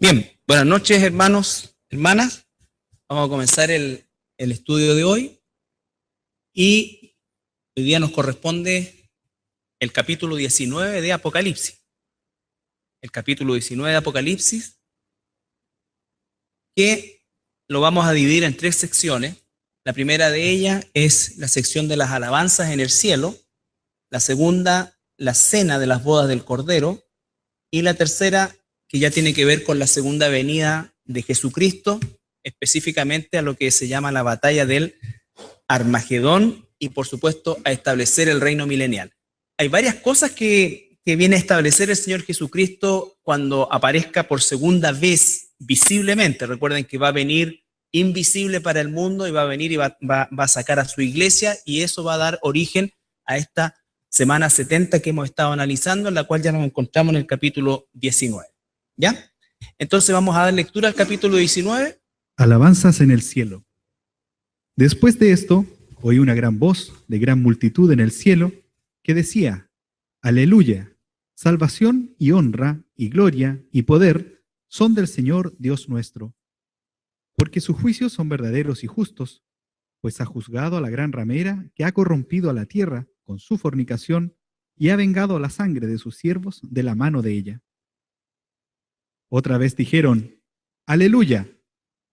Bien, buenas noches, hermanos, hermanas. Vamos a comenzar el estudio de hoy y hoy día nos corresponde el capítulo 19 de Apocalipsis. El capítulo 19 de Apocalipsis, que lo vamos a dividir en tres secciones. La primera de ellas es la sección de las alabanzas en el cielo, la segunda, la cena de las bodas del Cordero, y la tercera, que ya tiene que ver con la segunda venida de Jesucristo, específicamente a lo que se llama la batalla del Armagedón y, por supuesto, a establecer el reino milenial. Hay varias cosas que viene a establecer el Señor Jesucristo cuando aparezca por segunda vez visiblemente. Recuerden que va a venir invisible para el mundo y va a venir y va a sacar a su iglesia, y eso va a dar origen a esta semana 70 que hemos estado analizando, en la cual ya nos encontramos en el capítulo 19. ¿Ya? Entonces vamos a dar lectura al capítulo 19. Alabanzas en el cielo. Después de esto, oí una gran voz de gran multitud en el cielo que decía: Aleluya, salvación y honra y gloria y poder son del Señor Dios nuestro, porque sus juicios son verdaderos y justos, pues ha juzgado a la gran ramera que ha corrompido a la tierra con su fornicación y ha vengado la sangre de sus siervos de la mano de ella. Otra vez dijeron: Aleluya,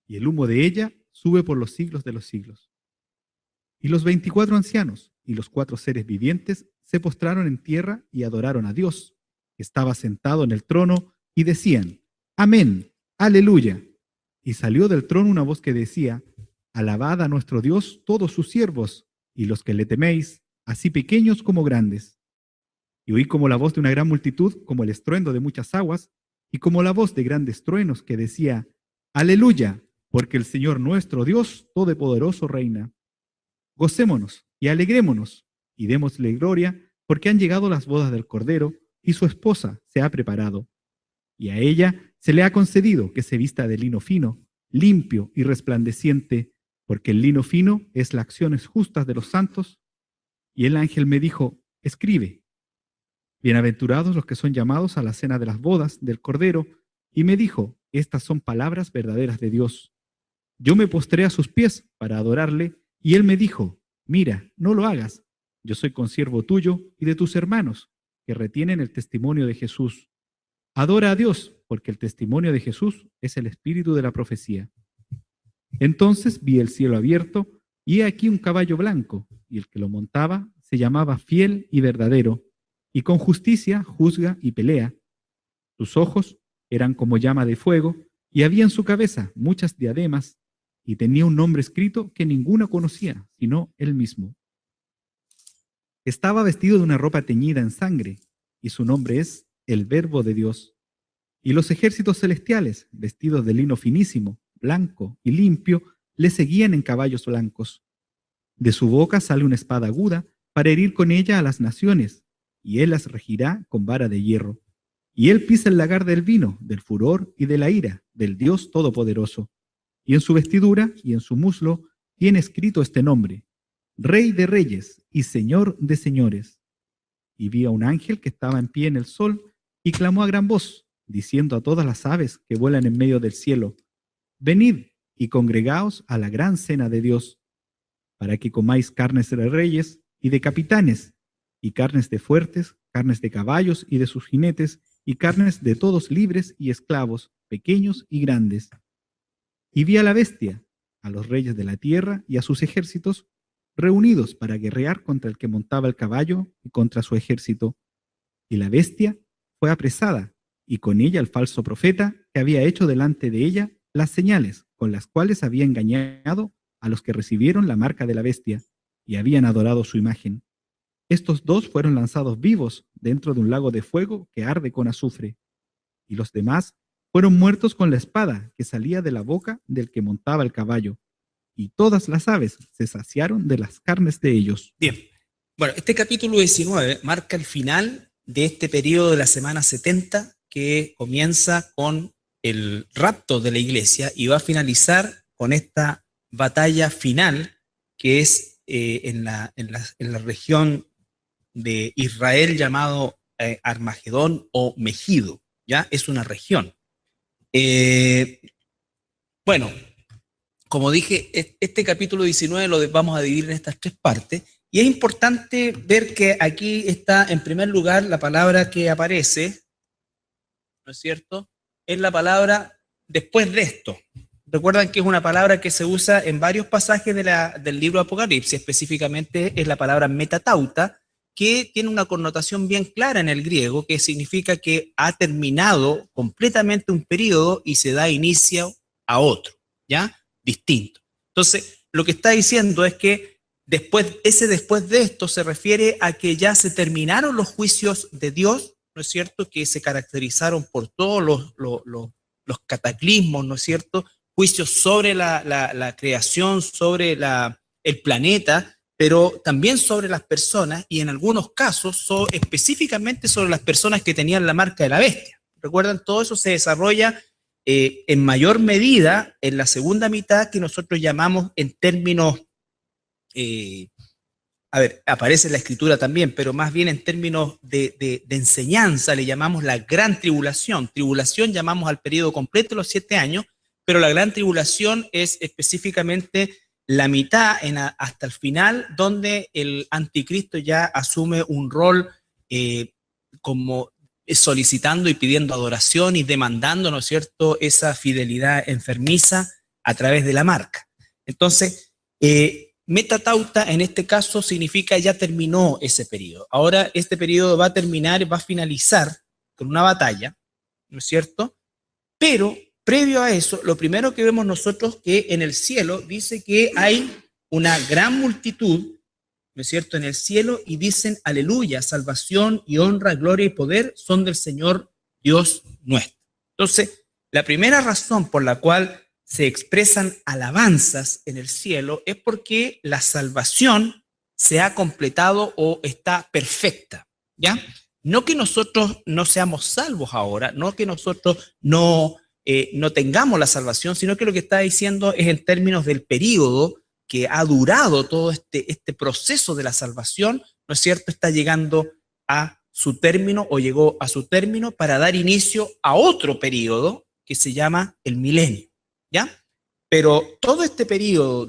y el humo de ella sube por los siglos de los siglos. Y los 24 ancianos y los 4 seres vivientes se postraron en tierra y adoraron a Dios, que estaba sentado en el trono, y decían: Amén, aleluya. Y salió del trono una voz que decía: Alabad a nuestro Dios todos sus siervos, y los que le teméis, así pequeños como grandes. Y oí como la voz de una gran multitud, como el estruendo de muchas aguas, y como la voz de grandes truenos que decía: Aleluya, porque el Señor nuestro Dios Todopoderoso reina. Gocémonos y alegrémonos, y démosle gloria, porque han llegado las bodas del Cordero, y su esposa se ha preparado. Y a ella se le ha concedido que se vista de lino fino, limpio y resplandeciente, porque el lino fino es las acciones justas de los santos. Y el ángel me dijo: Escribe: Bienaventurados los que son llamados a la cena de las bodas del Cordero. Y me dijo: Estas son palabras verdaderas de Dios. Yo me postré a sus pies para adorarle, y él me dijo: Mira, no lo hagas. Yo soy consiervo tuyo y de tus hermanos, que retienen el testimonio de Jesús. Adora a Dios, porque el testimonio de Jesús es el espíritu de la profecía. Entonces vi el cielo abierto, y he aquí un caballo blanco, y el que lo montaba se llamaba Fiel y Verdadero, y con justicia juzga y pelea. Sus ojos eran como llama de fuego, y había en su cabeza muchas diademas, y tenía un nombre escrito que ninguno conocía, sino él mismo. Estaba vestido de una ropa teñida en sangre, y su nombre es el Verbo de Dios. Y los ejércitos celestiales, vestidos de lino finísimo, blanco y limpio, le seguían en caballos blancos. De su boca sale una espada aguda para herir con ella a las naciones, y él las regirá con vara de hierro. Y él pisa el lagar del vino, del furor y de la ira, del Dios Todopoderoso. Y en su vestidura y en su muslo tiene escrito este nombre: Rey de Reyes y Señor de Señores. Y vi a un ángel que estaba en pie en el sol, y clamó a gran voz, diciendo a todas las aves que vuelan en medio del cielo: Venid y congregaos a la gran cena de Dios, para que comáis carnes de reyes y de capitanes, y carnes de fuertes, carnes de caballos y de sus jinetes, y carnes de todos libres y esclavos, pequeños y grandes. Y vi a la bestia, a los reyes de la tierra y a sus ejércitos, reunidos para guerrear contra el que montaba el caballo y contra su ejército. Y la bestia fue apresada, y con ella el falso profeta que había hecho delante de ella las señales con las cuales había engañado a los que recibieron la marca de la bestia y habían adorado su imagen. Estos dos fueron lanzados vivos dentro de un lago de fuego que arde con azufre, y los demás fueron muertos con la espada que salía de la boca del que montaba el caballo, y todas las aves se saciaron de las carnes de ellos. Bien, bueno, este capítulo 19 marca el final de este periodo de la semana 70, que comienza con el rapto de la iglesia y va a finalizar con esta batalla final que es en la región de Israel llamado Armagedón o Megido. ¿Ya? Es una región. Bueno, como dije, este capítulo 19 lo vamos a dividir en estas tres partes, y es importante ver que aquí está en primer lugar la palabra que aparece, ¿no es cierto? Es la palabra después de esto. Recuerdan que es una palabra que se usa en varios pasajes del libro de Apocalipsis, específicamente es la palabra metatauta, que tiene una connotación bien clara en el griego, que significa que ha terminado completamente un periodo y se da inicio a otro, ¿ya? Distinto. Entonces, lo que está diciendo es que después de esto se refiere a que ya se terminaron los juicios de Dios, ¿no es cierto?, que se caracterizaron por todos los cataclismos, ¿no es cierto?, juicios sobre la creación, sobre el planeta, pero también sobre las personas, y en algunos casos específicamente sobre las personas que tenían la marca de la bestia. Recuerdan, todo eso se desarrolla en mayor medida en la segunda mitad, que nosotros llamamos en términos, aparece en la escritura también, pero más bien en términos de enseñanza, le llamamos la gran tribulación. Tribulación llamamos al periodo completo de los 7 años, pero la gran tribulación es específicamente la mitad hasta el final, donde el anticristo ya asume un rol como solicitando y pidiendo adoración y demandando, ¿no es cierto?, esa fidelidad enfermiza a través de la marca. Entonces, metatauta en este caso significa ya terminó ese periodo. Ahora este periodo va a terminar, va a finalizar con una batalla, ¿no es cierto? Pero previo a eso, lo primero que vemos nosotros que en el cielo dice que hay una gran multitud, ¿no es cierto?, en el cielo, y dicen aleluya, salvación y honra, gloria y poder son del Señor Dios nuestro. Entonces, la primera razón por la cual se expresan alabanzas en el cielo es porque la salvación se ha completado o está perfecta, ¿ya? No que nosotros no seamos salvos ahora, no que nosotros no tengamos la salvación, sino que lo que está diciendo es en términos del periodo que ha durado todo este proceso de la salvación, ¿no es cierto?, está llegando a su término o llegó a su término para dar inicio a otro periodo que se llama el milenio, ¿ya? Pero todo este periodo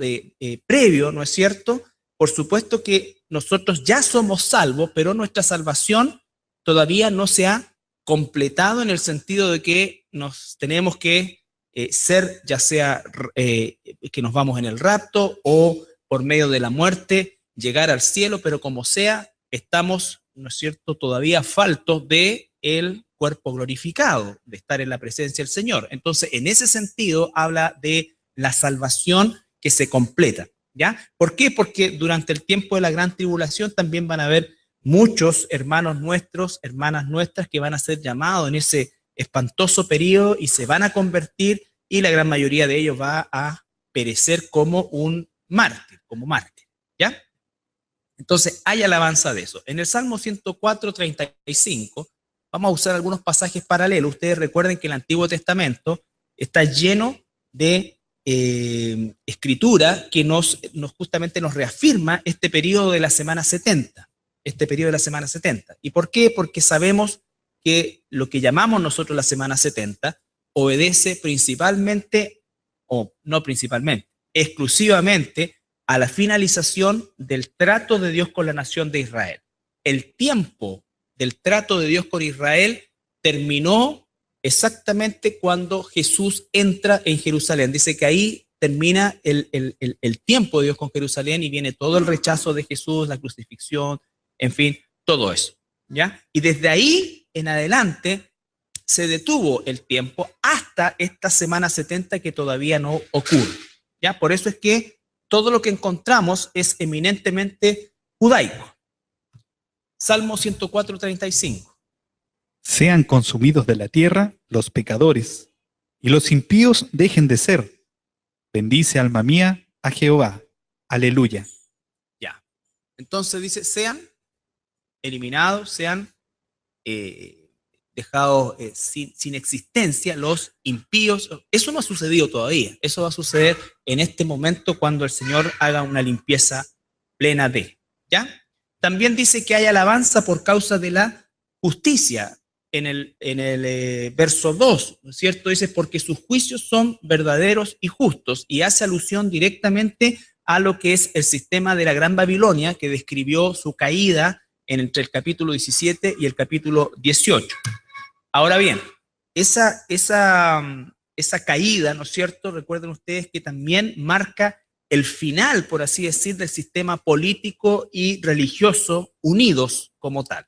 previo, ¿no es cierto?, por supuesto que nosotros ya somos salvos, pero nuestra salvación todavía no se ha completado en el sentido de que nos tenemos que ser, ya sea que nos vamos en el rapto o por medio de la muerte, llegar al cielo, pero como sea, estamos, ¿no es cierto?, todavía faltos de el cuerpo glorificado, de estar en la presencia del Señor. Entonces, en ese sentido, habla de la salvación que se completa, ¿ya? ¿Por qué? Porque durante el tiempo de la gran tribulación también van a haber muchos hermanos nuestros, hermanas nuestras, que van a ser llamados en ese espantoso periodo y se van a convertir, y la gran mayoría de ellos va a perecer como un mártir, ¿ya? Entonces, hay alabanza de eso. En el Salmo 104, 35, vamos a usar algunos pasajes paralelos. Ustedes recuerden que el Antiguo Testamento está lleno de escritura que justamente nos reafirma este periodo de la semana 70. ¿Y por qué? Porque sabemos que lo que llamamos nosotros la semana 70 obedece principalmente, o no principalmente, exclusivamente a la finalización del trato de Dios con la nación de Israel. El tiempo del trato de Dios con Israel terminó exactamente cuando Jesús entra en Jerusalén. Dice que ahí termina el tiempo de Dios con Jerusalén y viene todo el rechazo de Jesús, la crucifixión, en fin, todo eso, ¿ya? Y desde ahí en adelante se detuvo el tiempo hasta esta semana 70 que todavía no ocurre, ¿ya? Por eso es que todo lo que encontramos es eminentemente judaico. Salmo 104, 35. Sean consumidos de la tierra los pecadores, y los impíos dejen de ser. Bendice, alma mía, a Jehová. Aleluya. Ya. Entonces dice, sean eliminados, sean dejados sin existencia los impíos. Eso no ha sucedido todavía. Eso va a suceder en este momento cuando el Señor haga una limpieza plena de, ¿ya? También dice que hay alabanza por causa de la justicia. en el verso 2, ¿no es cierto? Dice, porque sus juicios son verdaderos y justos, y hace alusión directamente a lo que es el sistema de la Gran Babilonia, que describió su caída entre el capítulo 17 y el capítulo 18. Ahora bien, esa caída, ¿no es cierto? Recuerden ustedes que también marca el final, por así decir, del sistema político y religioso unidos como tal.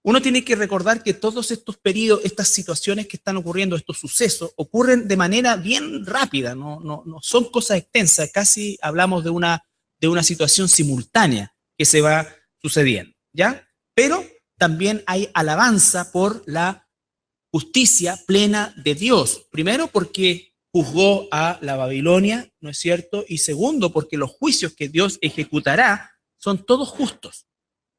Uno tiene que recordar que todos estos periodos, estas situaciones que están ocurriendo, estos sucesos, ocurren de manera bien rápida, no son cosas extensas, casi hablamos de una situación simultánea que se va sucediendo, ¿ya? Pero también hay alabanza por la justicia plena de Dios. Primero, porque juzgó a la Babilonia, ¿no es cierto? Y segundo, porque los juicios que Dios ejecutará son todos justos.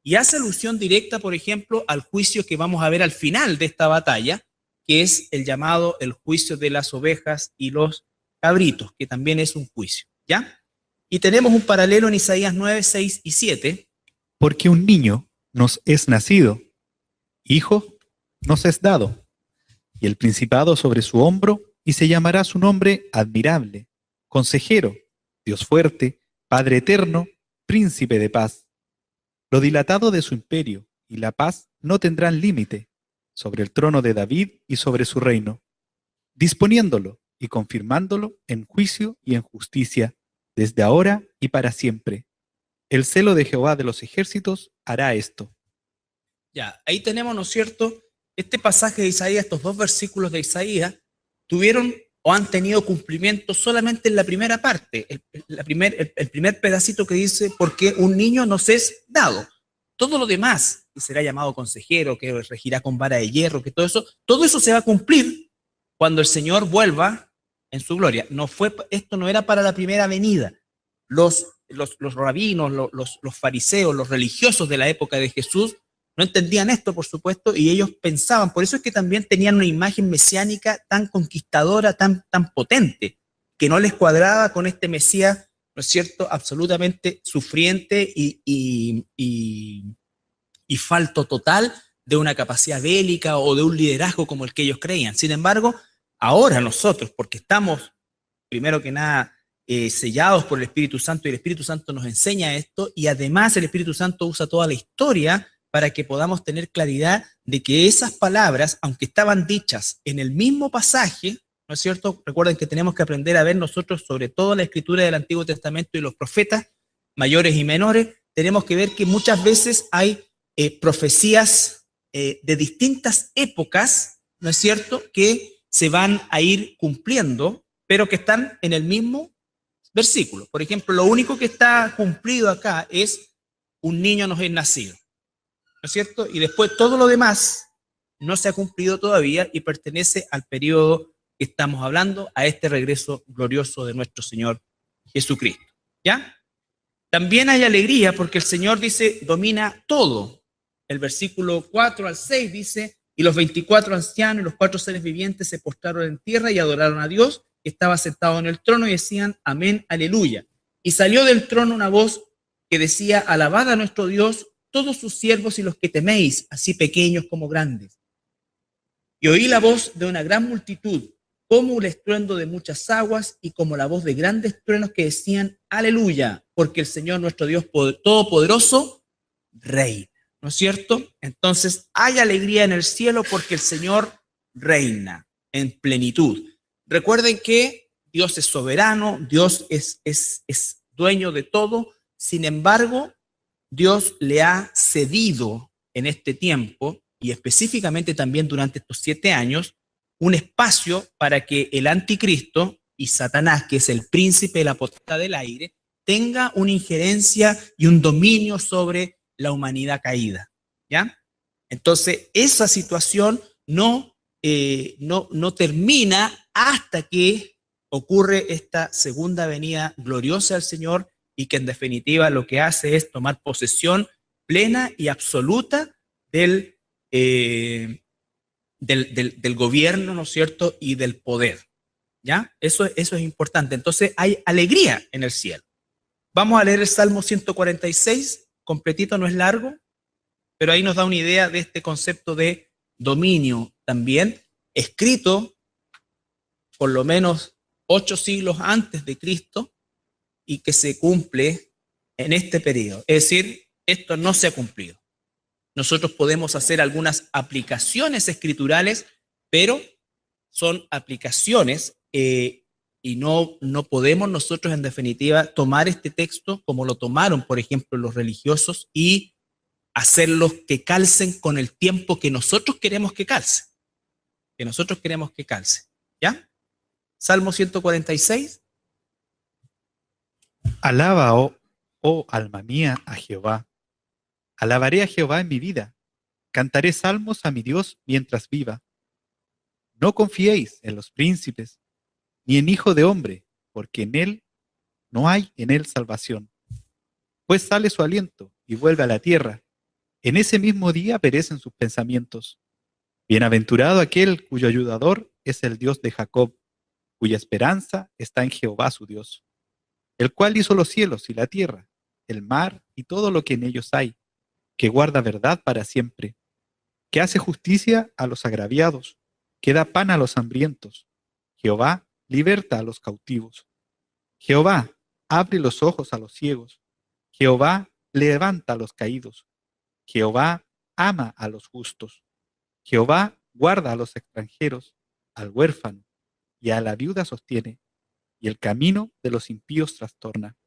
Y hace alusión directa, por ejemplo, al juicio que vamos a ver al final de esta batalla, que es el llamado el juicio de las ovejas y los cabritos, que también es un juicio, ¿ya? Y tenemos un paralelo en Isaías 9, 6 y 7. Porque un niño nos es nacido, hijo nos es dado, y el principado sobre su hombro, y se llamará su nombre admirable, consejero, Dios fuerte, Padre eterno, príncipe de paz. Lo dilatado de su imperio y la paz no tendrán límite sobre el trono de David y sobre su reino, disponiéndolo y confirmándolo en juicio y en justicia, desde ahora y para siempre. El celo de Jehová de los ejércitos hará esto. Ya, ahí tenemos, ¿no es cierto? Este pasaje de Isaías, estos dos versículos de Isaías, tuvieron o han tenido cumplimiento solamente en la primera parte, el primer pedacito que dice, porque un niño nos es dado. Todo lo demás, que será llamado consejero, que regirá con vara de hierro, que todo eso se va a cumplir cuando el Señor vuelva en su gloria. Esto no era para la primera venida. Los rabinos, los fariseos, los religiosos de la época de Jesús no entendían esto, por supuesto, y ellos pensaban, por eso es que también tenían una imagen mesiánica tan conquistadora, tan potente, que no les cuadraba con este Mesías, ¿no es cierto?, absolutamente sufriente y falto total de una capacidad bélica o de un liderazgo como el que ellos creían. Sin embargo, ahora nosotros, porque estamos, primero que nada, sellados por el Espíritu Santo, y el Espíritu Santo nos enseña esto, y además el Espíritu Santo usa toda la historia para que podamos tener claridad de que esas palabras, aunque estaban dichas en el mismo pasaje, ¿no es cierto? Recuerden que tenemos que aprender a ver nosotros, sobre todo la escritura del Antiguo Testamento y los profetas, mayores y menores, tenemos que ver que muchas veces hay profecías de distintas épocas, ¿no es cierto?, que se van a ir cumpliendo, pero que están en el mismo versículo. Por ejemplo, lo único que está cumplido acá es un niño nos es nacido, ¿no es cierto? Y después todo lo demás no se ha cumplido todavía y pertenece al periodo que estamos hablando, a este regreso glorioso de nuestro Señor Jesucristo, ¿ya? También hay alegría porque el Señor dice, domina todo. El versículo 4 al 6 dice, y los 24 ancianos y los 4 seres vivientes se postraron en tierra y adoraron a Dios, que estaba sentado en el trono, y decían, amén, aleluya. Y salió del trono una voz que decía, alabad a nuestro Dios, todos sus siervos y los que teméis, así pequeños como grandes. Y oí la voz de una gran multitud, como el estruendo de muchas aguas y como la voz de grandes truenos que decían, aleluya, porque el Señor nuestro Dios todopoderoso reina, ¿no es cierto? Entonces hay alegría en el cielo porque el Señor reina en plenitud. Recuerden que Dios es soberano, Dios es dueño de todo, sin embargo, Dios le ha cedido en este tiempo, y específicamente también durante estos 7 años, un espacio para que el anticristo y Satanás, que es el príncipe de la potestad del aire, tenga una injerencia y un dominio sobre la humanidad caída, ¿ya? Entonces, esa situación no termina hasta que ocurre esta segunda venida gloriosa del Señor, y que en definitiva lo que hace es tomar posesión plena y absoluta del gobierno, ¿no es cierto?, y del poder, ¿ya? Eso es importante. Entonces hay alegría en el cielo. Vamos a leer el Salmo 146, completito, no es largo, pero ahí nos da una idea de este concepto de dominio también, escrito por lo menos 8 siglos antes de Cristo y que se cumple en este periodo. Es decir, esto no se ha cumplido. Nosotros podemos hacer algunas aplicaciones escriturales, pero son aplicaciones y no podemos nosotros en definitiva tomar este texto como lo tomaron, por ejemplo, los religiosos y hacerlos que calcen con el tiempo que nosotros queremos que calce. Que nosotros queremos que calce. ¿Ya? Salmo 146. Alaba, oh alma mía, a Jehová. Alabaré a Jehová en mi vida. Cantaré salmos a mi Dios mientras viva. No confiéis en los príncipes, ni en hijo de hombre, porque en él no hay en él salvación. Pues sale su aliento y vuelve a la tierra. En ese mismo día perecen sus pensamientos. Bienaventurado aquel cuyo ayudador es el Dios de Jacob, cuya esperanza está en Jehová su Dios, el cual hizo los cielos y la tierra, el mar y todo lo que en ellos hay, que guarda verdad para siempre, que hace justicia a los agraviados, que da pan a los hambrientos. Jehová liberta a los cautivos. Jehová abre los ojos a los ciegos. Jehová levanta a los caídos. Jehová ama a los justos. Jehová guarda a los extranjeros, al huérfano, y a la viuda sostiene, y el camino de los impíos trastorna.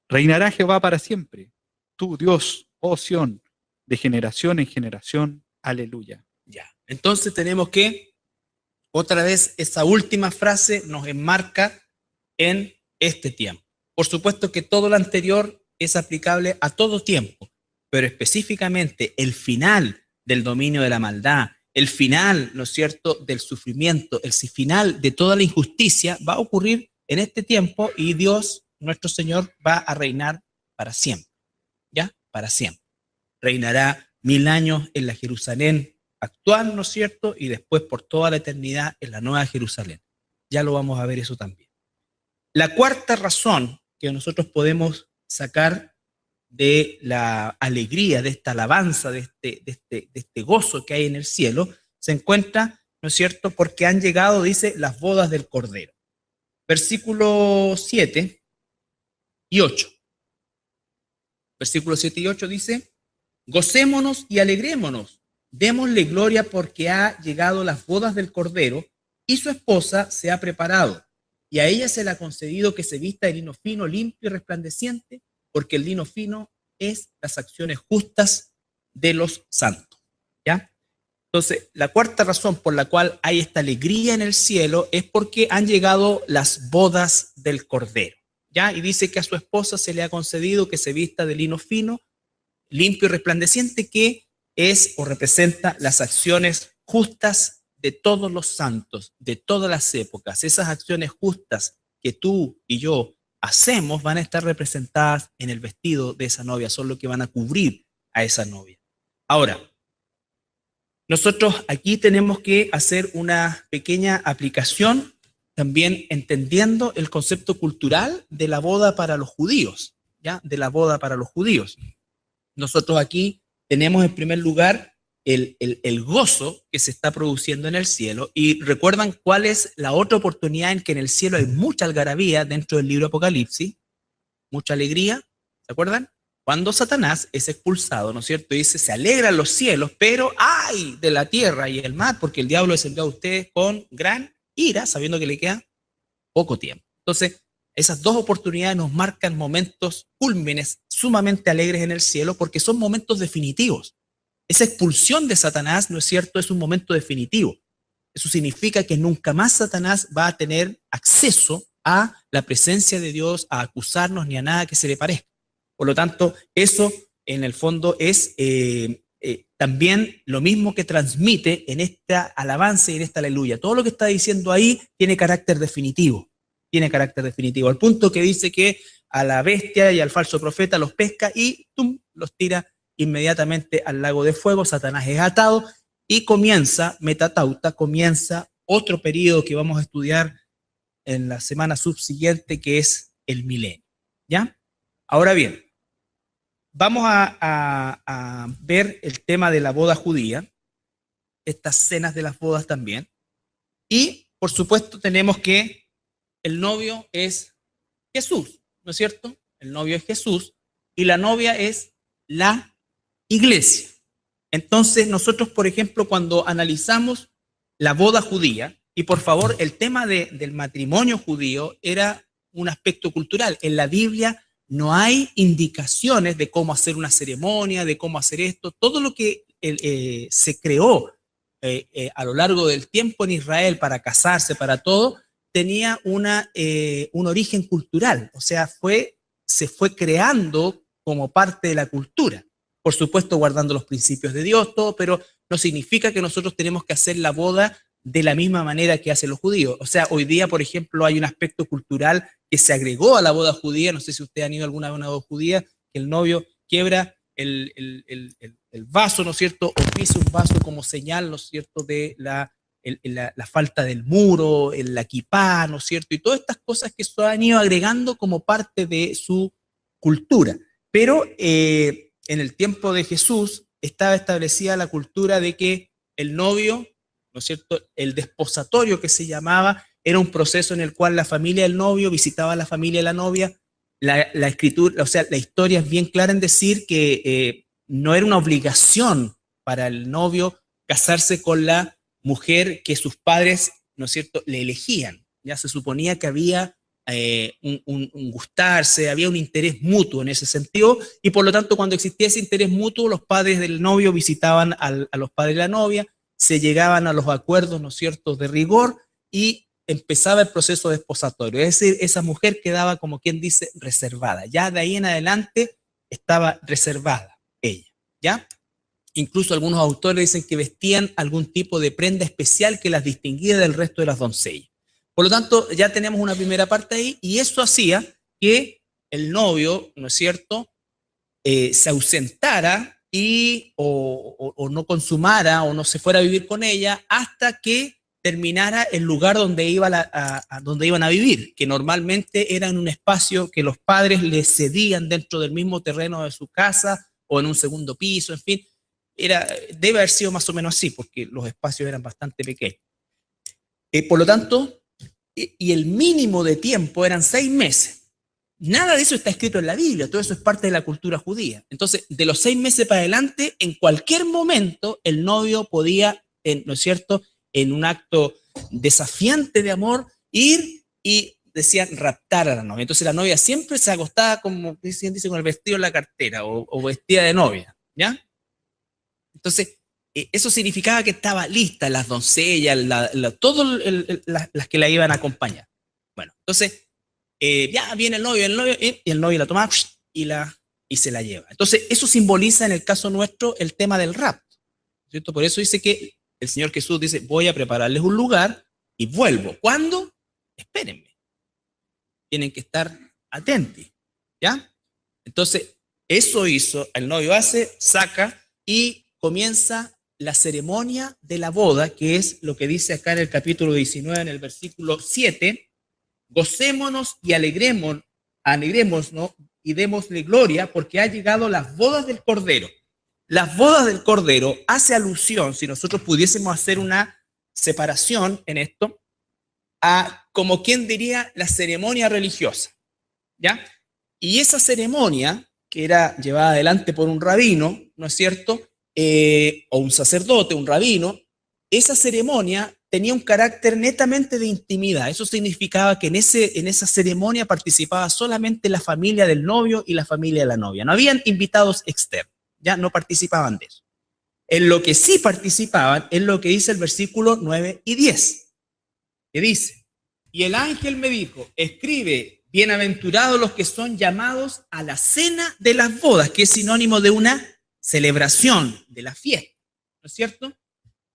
Reinará Jehová para siempre, tú Dios, oh Sión, de generación en generación. Aleluya. Ya. Entonces tenemos que, otra vez, esa última frase nos enmarca en este tiempo. Por supuesto que todo lo anterior es aplicable a todo tiempo, pero específicamente el final del dominio de la maldad, el final, ¿no es cierto?, del sufrimiento, el final de toda la injusticia va a ocurrir en este tiempo y Dios, nuestro Señor, va a reinar para siempre, ¿ya? Para siempre. Reinará 1000 años en la Jerusalén actual, ¿no es cierto?, y después por toda la eternidad en la nueva Jerusalén. Ya lo vamos a ver eso también. La cuarta razón que nosotros podemos sacar de la alegría, de esta alabanza, de este gozo que hay en el cielo, se encuentra, ¿no es cierto?, porque han llegado, dice, las bodas del Cordero. Versículo 7 y 8. Versículo 7 y 8 dice: gocémonos y alegrémonos, démosle gloria porque ha llegado las bodas del Cordero y su esposa se ha preparado, y a ella se le ha concedido que se vista de lino fino, limpio y resplandeciente, porque el lino fino es las acciones justas de los santos. ¿Ya? Entonces, la cuarta razón por la cual hay esta alegría en el cielo es porque han llegado las bodas del Cordero. ¿Ya? Y dice que a su esposa se le ha concedido que se vista de lino fino, limpio y resplandeciente, que es o representa las acciones justas de todos los santos, de todas las épocas. Esas acciones justas que tú y yo hacemos van a estar representadas en el vestido de esa novia, son lo que van a cubrir a esa novia. Ahora, nosotros aquí tenemos que hacer una pequeña aplicación, también entendiendo el concepto cultural de la boda para los judíos, ¿ya? De la boda para los judíos. Nosotros aquí tenemos en primer lugar el gozo que se está produciendo en el cielo, y recuerdan cuál es la otra oportunidad en que en el cielo hay mucha algarabía dentro del libro Apocalipsis, mucha alegría, ¿se acuerdan? Cuando Satanás es expulsado, ¿no es cierto? Y dice, se alegran los cielos, pero ¡ay! De la tierra y el mar, porque el diablo les envió a ustedes con gran ira, sabiendo que le queda poco tiempo. Entonces, esas dos oportunidades nos marcan momentos cúlmines sumamente alegres en el cielo, porque son momentos definitivos. Esa expulsión de Satanás, ¿no es cierto?, es un momento definitivo. Eso significa que nunca más Satanás va a tener acceso a la presencia de Dios, a acusarnos ni a nada que se le parezca. Por lo tanto, eso en el fondo es también lo mismo que transmite en esta alabanza y en esta aleluya. Todo lo que está diciendo ahí tiene carácter definitivo. Tiene carácter definitivo. Al punto que dice que a la bestia y al falso profeta los pesca y ¡tum!, los tira inmediatamente al lago de fuego. Satanás es atado y comienza, metatauta, comienza otro periodo que vamos a estudiar en la semana subsiguiente, que es el milenio. ¿Ya? Ahora bien, vamos a ver el tema de la boda judía, estas cenas de las bodas también. Y, por supuesto, tenemos que el novio es Jesús, ¿no es cierto? El novio es Jesús y la novia es la iglesia. Entonces, nosotros, por ejemplo, cuando analizamos la boda judía, y por favor, el tema del matrimonio judío era un aspecto cultural. En la Biblia no hay indicaciones de cómo hacer una ceremonia, de cómo hacer esto. Todo lo que se creó a lo largo del tiempo en Israel para casarse, para todo, tenía un origen cultural. O sea, se fue creando como parte de la cultura. Por supuesto, guardando los principios de Dios, todo, pero no significa que nosotros tenemos que hacer la boda de la misma manera que hacen los judíos. O sea, hoy día, por ejemplo, hay un aspecto cultural que se agregó a la boda judía. No sé si ustedes han ido alguna vez a una boda judía, que el novio quiebra el vaso, ¿no es cierto? O pisa un vaso como señal, ¿no es cierto?, de la falta del muro, la kipá, ¿no es cierto? Y todas estas cosas que se han ido agregando como parte de su cultura. Pero en el tiempo de Jesús estaba establecida la cultura de que el novio, ¿no es cierto?, el desposatorio que se llamaba, era un proceso en el cual la familia del novio visitaba a la familia de la novia. La escritura, o sea, la historia es bien clara en decir que no era una obligación para el novio casarse con la mujer que sus padres, ¿no es cierto?, le elegían. Ya se suponía que había un gustarse, había un interés mutuo en ese sentido, y por lo tanto cuando existía ese interés mutuo, los padres del novio visitaban a los padres de la novia, se llegaban a los acuerdos, ¿no es cierto?, de rigor, y empezaba el proceso desposatorio. Es decir, esa mujer quedaba, como quien dice, reservada. Ya de ahí en adelante estaba reservada ella, ¿ya? Incluso algunos autores dicen que vestían algún tipo de prenda especial que las distinguía del resto de las doncellas. Por lo tanto, ya tenemos una primera parte ahí, y eso hacía que el novio, ¿no es cierto?, se ausentara o no consumara o no se fuera a vivir con ella hasta que terminara el lugar donde, donde iban a vivir, que normalmente era en un espacio que los padres les cedían dentro del mismo terreno de su casa o en un segundo piso, en fin. Debe haber sido más o menos así, porque los espacios eran bastante pequeños. Por lo tanto, y el mínimo de tiempo eran 6 meses. Nada de eso está escrito en la Biblia, todo eso es parte de la cultura judía. Entonces, de los 6 meses para adelante, en cualquier momento, el novio podía, ¿no es cierto?, en un acto desafiante de amor, ir y decían raptar a la novia. Entonces la novia siempre se acostaba, como dice, con el vestido en la cartera o vestida de novia, ¿ya? Entonces, eso significaba que estaba lista las doncellas, todas las que la iban a acompañar. Bueno, entonces, ya viene el novio y el novio la toma y se la lleva. Entonces, eso simboliza en el caso nuestro el tema del rapto, ¿cierto? Por eso dice que el Señor Jesús dice, voy a prepararles un lugar y vuelvo. ¿Cuándo? Espérenme. Tienen que estar atentos, ¿ya? Entonces, eso hizo, el novio saca y comienza la ceremonia de la boda, que es lo que dice acá en el capítulo 19, en el versículo 7, gocémonos y alegrémonos, ¿no?, y démosle gloria, porque ha llegado las bodas del Cordero. Las bodas del Cordero hace alusión, si nosotros pudiésemos hacer una separación en esto, a, como quien diría, la ceremonia religiosa, ¿ya? Y esa ceremonia, que era llevada adelante por un rabino, ¿no es cierto?, o un sacerdote, un rabino, esa ceremonia tenía un carácter netamente de intimidad. Eso significaba que en esa ceremonia participaba solamente la familia del novio y la familia de la novia. No habían invitados externos, ya no participaban de eso. En lo que sí participaban es lo que dice el versículo 9 y 10, que dice, y el ángel me dijo, escribe, bienaventurados los que son llamados a la cena de las bodas, que es sinónimo de una celebración, de la fiesta, ¿no es cierto?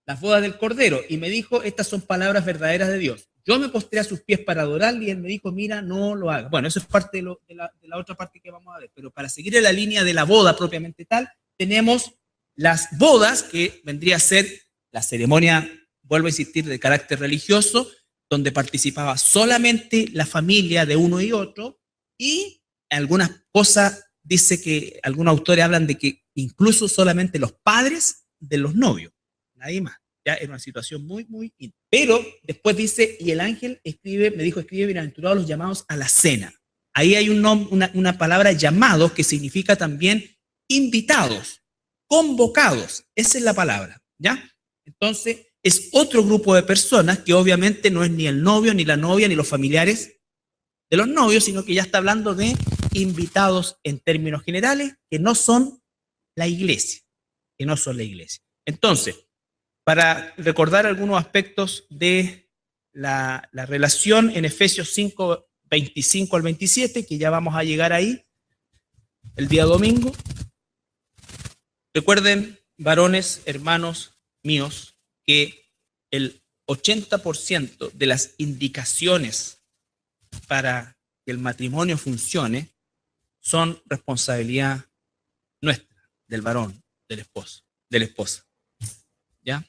Las bodas del Cordero. Y me dijo, estas son palabras verdaderas de Dios. Yo me postré a sus pies para adorarle y él me dijo, mira, no lo hagas. Bueno, eso es parte de la otra parte que vamos a ver, pero para seguir en la línea de la boda propiamente tal, tenemos las bodas, que vendría a ser la ceremonia, vuelvo a insistir, de carácter religioso, donde participaba solamente la familia de uno y otro, y algunas cosas, dice que algunos autores hablan de que incluso solamente los padres de los novios, nadie más. Ya era una situación muy, muy íntima. Pero después dice, y el ángel me dijo, escribe, bienaventurados los llamados a la cena. Ahí hay una palabra llamados que significa también invitados, convocados. Esa es la palabra, ¿ya? Entonces, es otro grupo de personas que obviamente no es ni el novio, ni la novia, ni los familiares de los novios, sino que ya está hablando de invitados en términos generales que no son la iglesia, que no son la iglesia. Entonces, para recordar algunos aspectos de la relación en Efesios 5, 25 al 27, que ya vamos a llegar ahí el día domingo. Recuerden, varones, hermanos míos, que el 80% de las indicaciones para que el matrimonio funcione son responsabilidad nuestra, del varón, del esposo, de la esposa. ¿Ya?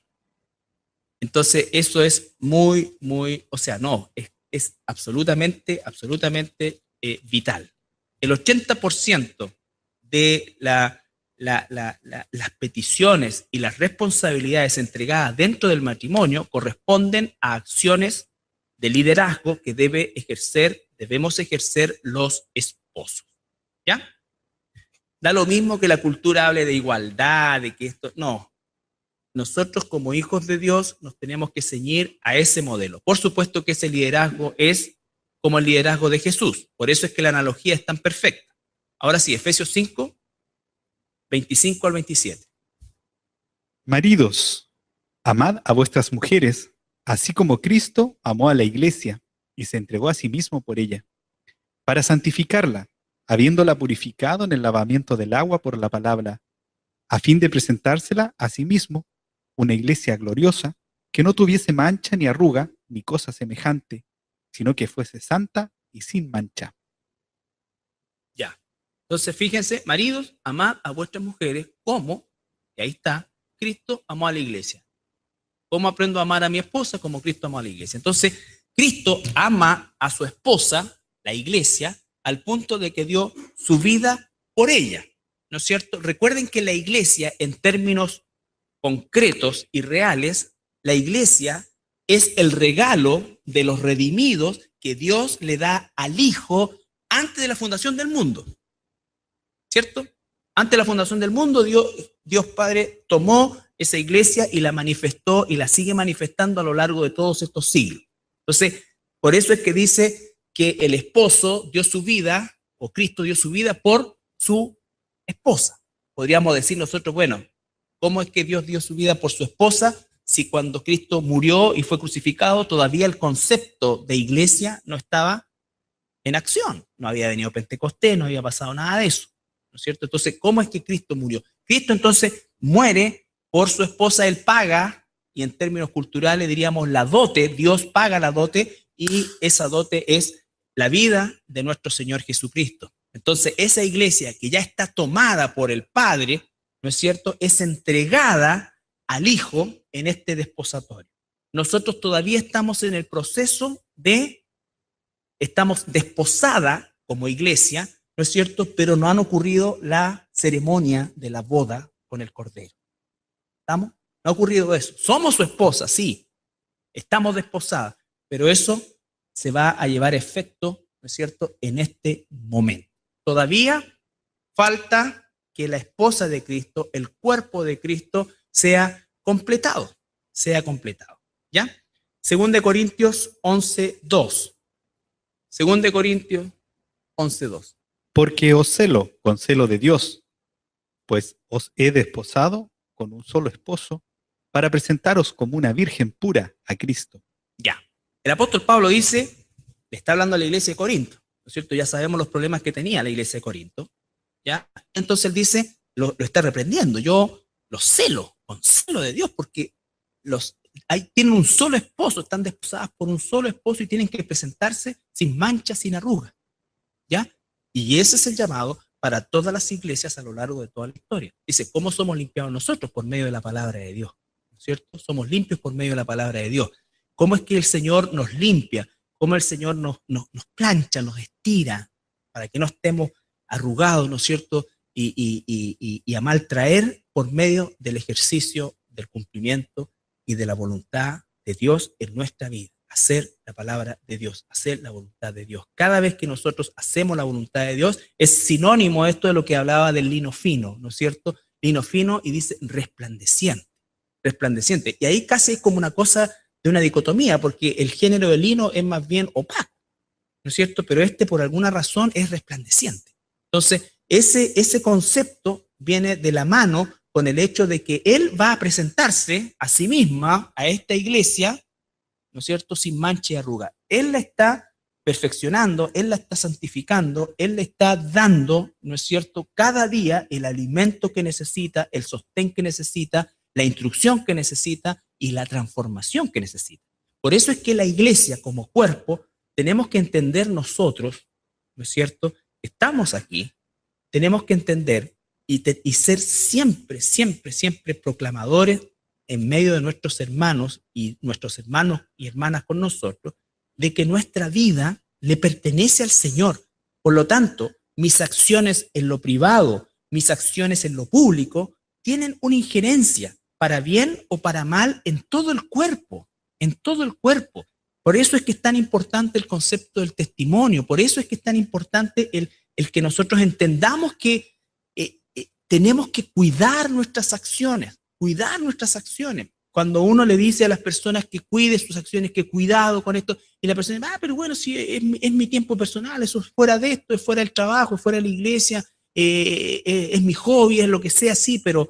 Entonces, eso es muy, muy, o sea, no, es absolutamente, absolutamente vital. El 80% de las peticiones y las responsabilidades entregadas dentro del matrimonio corresponden a acciones de liderazgo que debemos ejercer los esposos. ¿Ya? Da lo mismo que la cultura hable de igualdad, de que esto, no. Nosotros como hijos de Dios nos tenemos que ceñir a ese modelo. Por supuesto que ese liderazgo es como el liderazgo de Jesús. Por eso es que la analogía es tan perfecta. Ahora sí, Efesios 5, 25 al 27. Maridos, amad a vuestras mujeres, así como Cristo amó a la iglesia y se entregó a sí mismo por ella, para santificarla, habiéndola purificado en el lavamiento del agua por la palabra, a fin de presentársela a sí mismo, una iglesia gloriosa, que no tuviese mancha ni arruga ni cosa semejante, sino que fuese santa y sin mancha. Ya. Entonces, fíjense, maridos, amad a vuestras mujeres como, y ahí está, Cristo amó a la iglesia. ¿Cómo aprendo a amar a mi esposa? Como Cristo amó a la iglesia. Entonces, Cristo ama a su esposa, la iglesia, al punto de que dio su vida por ella. ¿No es cierto? Recuerden que la iglesia, en términos concretos y reales, la iglesia es el regalo de los redimidos que Dios le da al Hijo antes de la fundación del mundo. ¿Cierto? Antes de la fundación del mundo, Dios Padre tomó esa iglesia y la manifestó y la sigue manifestando a lo largo de todos estos siglos. Entonces, por eso es que dice que el esposo dio su vida, o Cristo dio su vida por su esposa. Podríamos decir nosotros, bueno, ¿cómo es que Dios dio su vida por su esposa si cuando Cristo murió y fue crucificado todavía el concepto de iglesia no estaba en acción? No había venido Pentecostés, no había pasado nada de eso, ¿no es cierto? Entonces, ¿cómo es que Cristo murió? Cristo entonces muere por su esposa, él paga, y en términos culturales diríamos la dote, Dios paga la dote, y esa dote es la vida de nuestro Señor Jesucristo. Entonces, esa iglesia que ya está tomada por el Padre, ¿no es cierto?, es entregada al Hijo en este desposatorio. Nosotros todavía estamos en el proceso estamos desposada como iglesia, ¿no es cierto?, pero no han ocurrido la ceremonia de la boda con el Cordero. ¿Estamos? No ha ocurrido eso. Somos su esposa, sí, estamos desposadas, pero eso se va a llevar efecto, ¿no es cierto?, en este momento. Todavía falta que la esposa de Cristo, el cuerpo de Cristo, sea completado, ¿ya? 2 Corintios 11:2. 2 Corintios 11:2. Porque os celo con celo de Dios, pues os he desposado con un solo esposo, para presentaros como una virgen pura a Cristo. Ya. El apóstol Pablo dice, le está hablando a la iglesia de Corinto, ¿no es cierto? Ya sabemos los problemas que tenía la iglesia de Corinto, ¿ya? Entonces él dice, lo está reprendiendo, yo los celo, con celo de Dios, porque tienen un solo esposo, están desposadas por un solo esposo y tienen que presentarse sin mancha, sin arruga, ¿ya? Y ese es el llamado para todas las iglesias a lo largo de toda la historia. Dice, ¿cómo somos limpiados nosotros? Por medio de la palabra de Dios, ¿no es cierto? Somos limpios por medio de la palabra de Dios. ¿Cómo es que el Señor nos limpia? ¿Cómo el Señor nos plancha, nos estira para que no estemos arrugados, ¿no es cierto? Y a maltraer por medio del ejercicio, del cumplimiento y de la voluntad de Dios en nuestra vida. Hacer la palabra de Dios, hacer la voluntad de Dios. Cada vez que nosotros hacemos la voluntad de Dios, es sinónimo esto de lo que hablaba del lino fino, ¿no es cierto? Lino fino y dice resplandeciente, resplandeciente. Y ahí casi es como una cosa de una dicotomía, porque el género de lino es más bien opaco, ¿no es cierto? Pero este por alguna razón es resplandeciente. Entonces, ese concepto viene de la mano con el hecho de que Él va a presentarse a sí misma, a esta iglesia, ¿no es cierto?, sin mancha y arruga. Él la está perfeccionando, Él la está santificando, Él le está dando, ¿no es cierto?, cada día el alimento que necesita, el sostén que necesita, la instrucción que necesita y la transformación que necesita. Por eso es que la iglesia como cuerpo tenemos que entender nosotros, ¿no es cierto?, estamos aquí, tenemos que entender y ser siempre, siempre, siempre proclamadores en medio de nuestros hermanos y hermanas con nosotros, de que nuestra vida le pertenece al Señor. Por lo tanto, mis acciones en lo privado, mis acciones en lo público, tienen una injerencia, para bien o para mal, en todo el cuerpo, en todo el cuerpo. Por eso es que es tan importante el concepto del testimonio, por eso es que es tan importante el que nosotros entendamos que tenemos que cuidar nuestras acciones, cuidar nuestras acciones. Cuando uno le dice a las personas que cuide sus acciones, que cuidado con esto, y la persona dice, pero bueno, si es mi tiempo personal, eso es fuera de esto, es fuera del trabajo, es fuera de la iglesia, es mi hobby, es lo que sea, sí, pero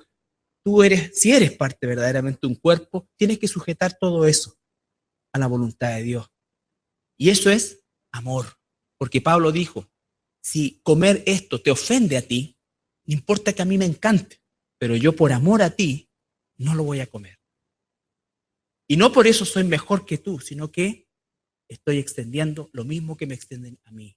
si eres parte verdaderamente de un cuerpo, tienes que sujetar todo eso a la voluntad de Dios. Y eso es amor, porque Pablo dijo, si comer esto te ofende a ti, no importa que a mí me encante, pero yo por amor a ti no lo voy a comer. Y no por eso soy mejor que tú, sino que estoy extendiendo lo mismo que me extienden a mí.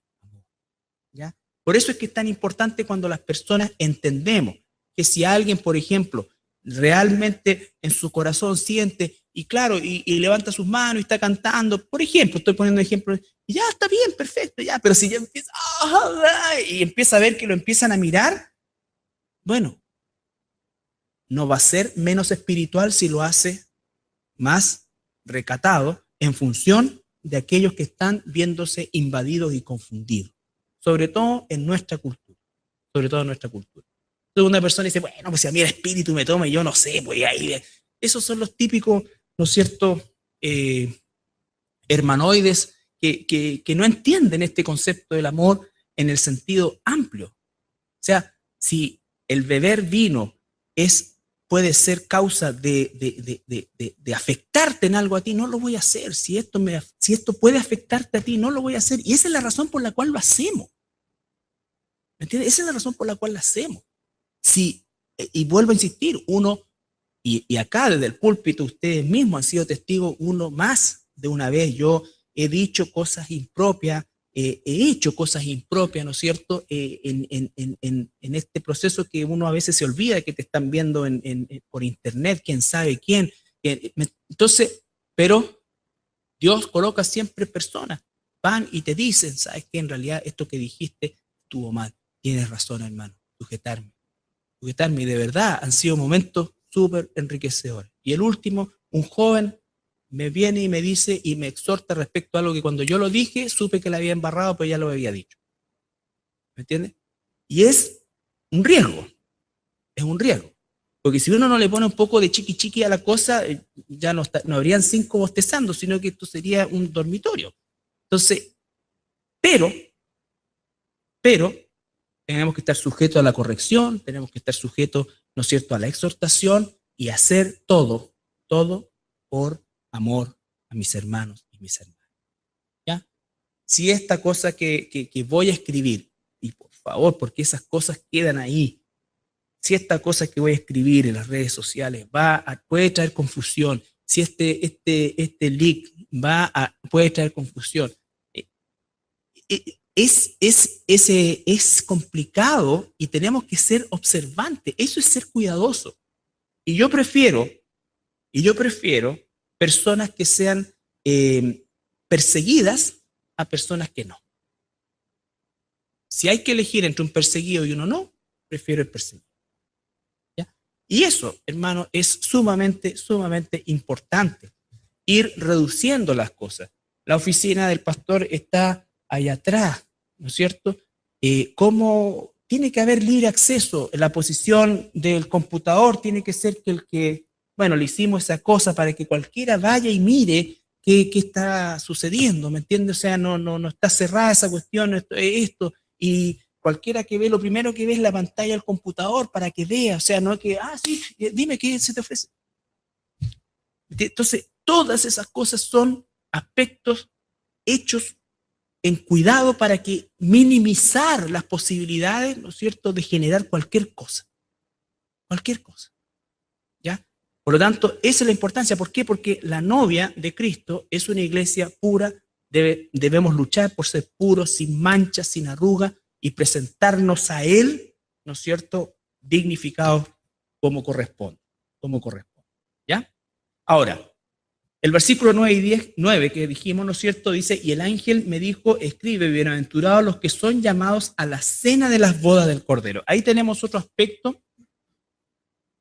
¿Ya? Por eso es que es tan importante cuando las personas entendemos que si alguien, por ejemplo, realmente en su corazón siente y claro, y levanta sus manos y está cantando, por ejemplo, estoy poniendo ejemplos, y ya está bien, perfecto, ya, pero si ya empieza, y empieza a ver que lo empiezan a mirar, bueno, no va a ser menos espiritual si lo hace más recatado en función de aquellos que están viéndose invadidos y confundidos, sobre todo en nuestra cultura, sobre todo en nuestra cultura. Entonces una persona dice, bueno, pues si a mí el espíritu me toma y yo no sé, pues ahí, esos son los típicos, ¿no es cierto?, hermanoides que no entienden este concepto del amor en el sentido amplio. O sea, si el beber vino puede ser causa de afectarte en algo a ti, no lo voy a hacer. Si esto puede afectarte a ti, no lo voy a hacer. Y esa es la razón por la cual lo hacemos. ¿Me entiendes? Esa es la razón por la cual lo hacemos. Y vuelvo a insistir, y acá desde el púlpito ustedes mismos han sido testigos uno más de una vez. Yo he dicho cosas impropias, he hecho cosas impropias, ¿no es cierto?, en este proceso que uno a veces se olvida que te están viendo por internet, quién sabe quién. Entonces, pero Dios coloca siempre personas, van y te dicen, ¿sabes qué? En realidad esto que dijiste estuvo mal, tienes razón, hermano, sujetarme, y de verdad han sido momentos súper enriquecedores. Y el último, un joven me viene y me dice y me exhorta respecto a algo que cuando yo lo dije, supe que le había embarrado, pero ya lo había dicho. ¿Me entiendes? Y es un riesgo, Porque si uno no le pone un poco de chiqui chiqui a la cosa, ya no habrían 5 bostezando, sino que esto sería un dormitorio. Entonces, pero, tenemos que estar sujetos a la corrección, tenemos que estar sujetos, ¿no es cierto?, a la exhortación y hacer todo por amor a mis hermanos y mis hermanas. ¿Ya? Si esta cosa que voy a escribir, y por favor, porque esas cosas quedan ahí, si esta cosa que voy a escribir en las redes sociales puede traer confusión, si este leak puede traer confusión, es complicado y tenemos que ser observantes. Eso es ser cuidadoso. Y yo prefiero personas que sean perseguidas a personas que no. Si hay que elegir entre un perseguido y uno no, prefiero el perseguido. ¿Ya? Y eso, hermano, es sumamente, sumamente importante. Ir reduciendo las cosas. La oficina del pastor está allá atrás, ¿no es cierto? ¿Cómo tiene que haber libre acceso? La posición del computador tiene que ser que el que, bueno, le hicimos esa cosa para que cualquiera vaya y mire qué está sucediendo, ¿me entiendes? O sea, no está cerrada esa cuestión, esto, y cualquiera que ve, lo primero que ve es la pantalla del computador para que vea, o sea, no es que, sí, dime qué se te ofrece. Entonces, todas esas cosas son aspectos hechos en cuidado para que minimizar las posibilidades, ¿no es cierto?, de generar cualquier cosa, ¿ya? Por lo tanto, esa es la importancia. ¿Por qué? Porque la novia de Cristo es una iglesia pura, debemos luchar por ser puros, sin manchas, sin arrugas, y presentarnos a Él, ¿no es cierto?, dignificados como corresponde, ¿ya? Ahora, el versículo 9 y 10, 9 que dijimos, ¿no es cierto?, dice, y el ángel me dijo, escribe, bienaventurados los que son llamados a la cena de las bodas del Cordero. Ahí tenemos otro aspecto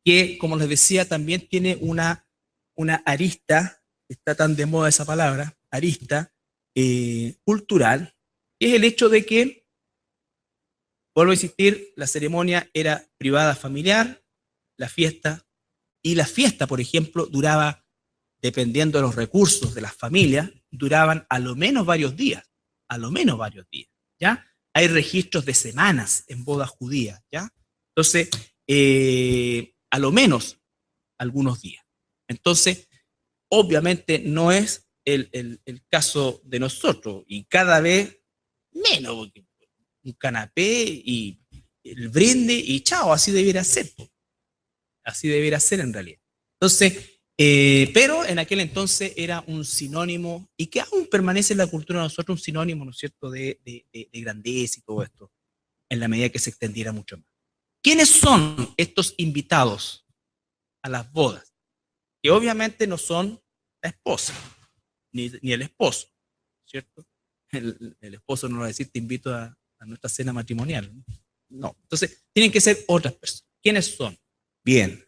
que, como les decía, también tiene una arista, está tan de moda esa palabra, arista cultural, que es el hecho de que, vuelvo a insistir, la ceremonia era privada familiar, la fiesta, por ejemplo, duraba, dependiendo de los recursos de las familias, duraban a lo menos varios días, ¿ya? Hay registros de semanas en bodas judías, ¿ya? Entonces, a lo menos algunos días. Entonces, obviamente no es el caso de nosotros, y cada vez menos, un canapé y el brinde y chao, así debiera ser en realidad. Entonces, pero en aquel entonces era un sinónimo, y que aún permanece en la cultura de nosotros, un sinónimo, ¿no es cierto?, de grandeza y todo esto, en la medida que se extendiera mucho más. ¿Quiénes son estos invitados a las bodas? Que obviamente no son la esposa, ni el esposo, ¿cierto? El esposo no va a decir, te invito a nuestra cena matrimonial. No, entonces tienen que ser otras personas. ¿Quiénes son? Bien,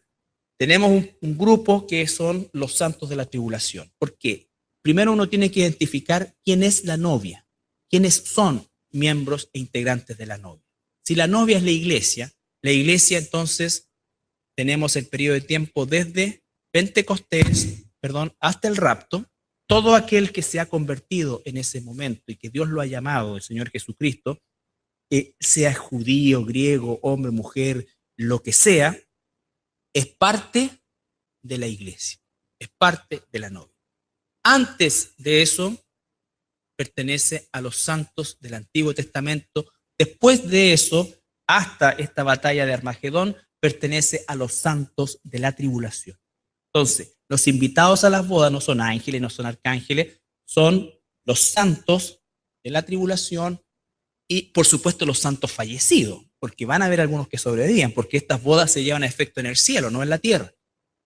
tenemos un grupo que son los santos de la tribulación. ¿Por qué? Primero uno tiene que identificar quién es la novia, quiénes son miembros e integrantes de la novia. Si la novia es la iglesia entonces tenemos el periodo de tiempo desde Pentecostés, hasta el rapto. Todo aquel que se ha convertido en ese momento y que Dios lo ha llamado, el Señor Jesucristo, sea judío, griego, hombre, mujer, lo que sea, es parte de la iglesia, es parte de la novia. Antes de eso, pertenece a los santos del Antiguo Testamento. Después de eso, hasta esta batalla de Armagedón, pertenece a los santos de la tribulación. Entonces, los invitados a las bodas no son ángeles, no son arcángeles, son los santos de la tribulación y, por supuesto, los santos fallecidos, porque van a haber algunos que sobrevivan, porque estas bodas se llevan a efecto en el cielo, no en la tierra.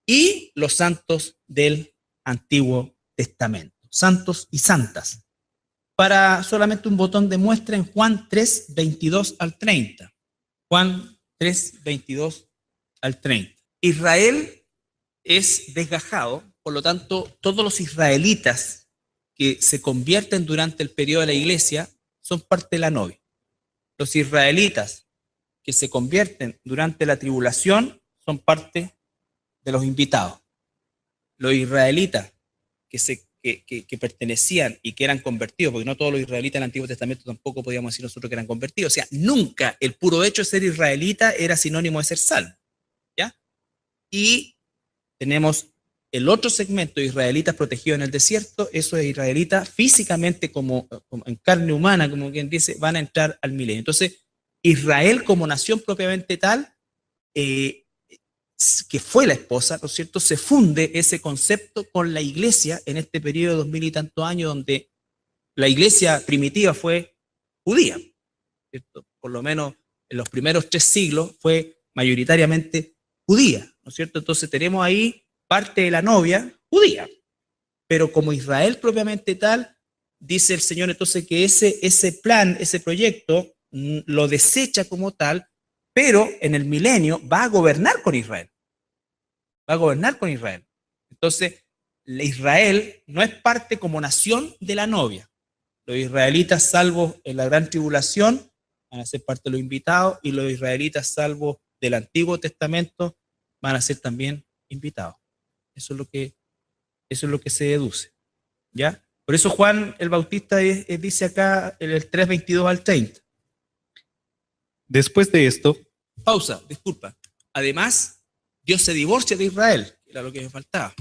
Y los santos del Antiguo Testamento, santos y santas. Para solamente un botón de muestra en Juan 3, 22 al 30. Juan 3, 22 al 30. Israel es desgajado, por lo tanto, todos los israelitas que se convierten durante el periodo de la iglesia son parte de la novia. Los israelitas que se convierten durante la tribulación son parte de los invitados. Los israelitas que pertenecían y que eran convertidos, porque no todos los israelitas en el Antiguo Testamento tampoco podíamos decir nosotros que eran convertidos. O sea, nunca el puro hecho de ser israelita era sinónimo de ser salvo, ¿ya? Y tenemos el otro segmento de israelitas protegidos en el desierto. Eso es israelitas físicamente como en carne humana, como quien dice, van a entrar al milenio. Entonces, Israel como nación propiamente tal, que fue la esposa, ¿no es cierto?, se funde ese concepto con la iglesia en este periodo de 2000 y tantos años, donde la iglesia primitiva fue judía, ¿cierto? Por lo menos en los primeros 3 siglos fue mayoritariamente judía, ¿no es cierto? Entonces tenemos ahí parte de la novia judía, pero como Israel propiamente tal, dice el Señor entonces que ese plan, ese proyecto, lo desecha como tal, pero en el milenio va a gobernar con Israel. va a gobernar con Israel. Entonces, Israel no es parte como nación de la novia. Los israelitas, salvo en la gran tribulación, van a ser parte de los invitados, y los israelitas, salvo del Antiguo Testamento, van a ser también invitados. Eso es lo que se deduce, ¿ya? Por eso Juan el Bautista dice acá en el 3:22 al 30. Después de esto, Pausa, disculpa. Además, Dios se divorcia de Israel, que era lo que me faltaba,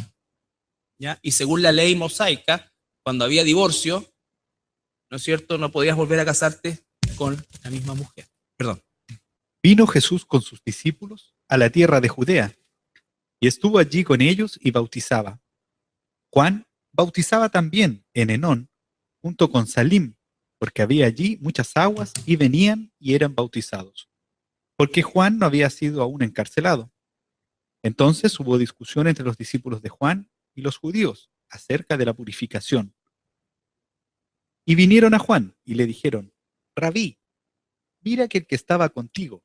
¿ya? Y según la ley mosaica, cuando había divorcio, ¿no es cierto?, no podías volver a casarte con la misma mujer. Perdón. vino Jesús con sus discípulos a la tierra de Judea, y estuvo allí con ellos y bautizaba. Juan bautizaba también en Enón, junto con Salim, porque había allí muchas aguas, y venían y eran bautizados, porque Juan no había sido aún encarcelado. Entonces hubo discusión entre los discípulos de Juan y los judíos acerca de la purificación. Y vinieron a Juan y le dijeron: Rabí, mira que el que estaba contigo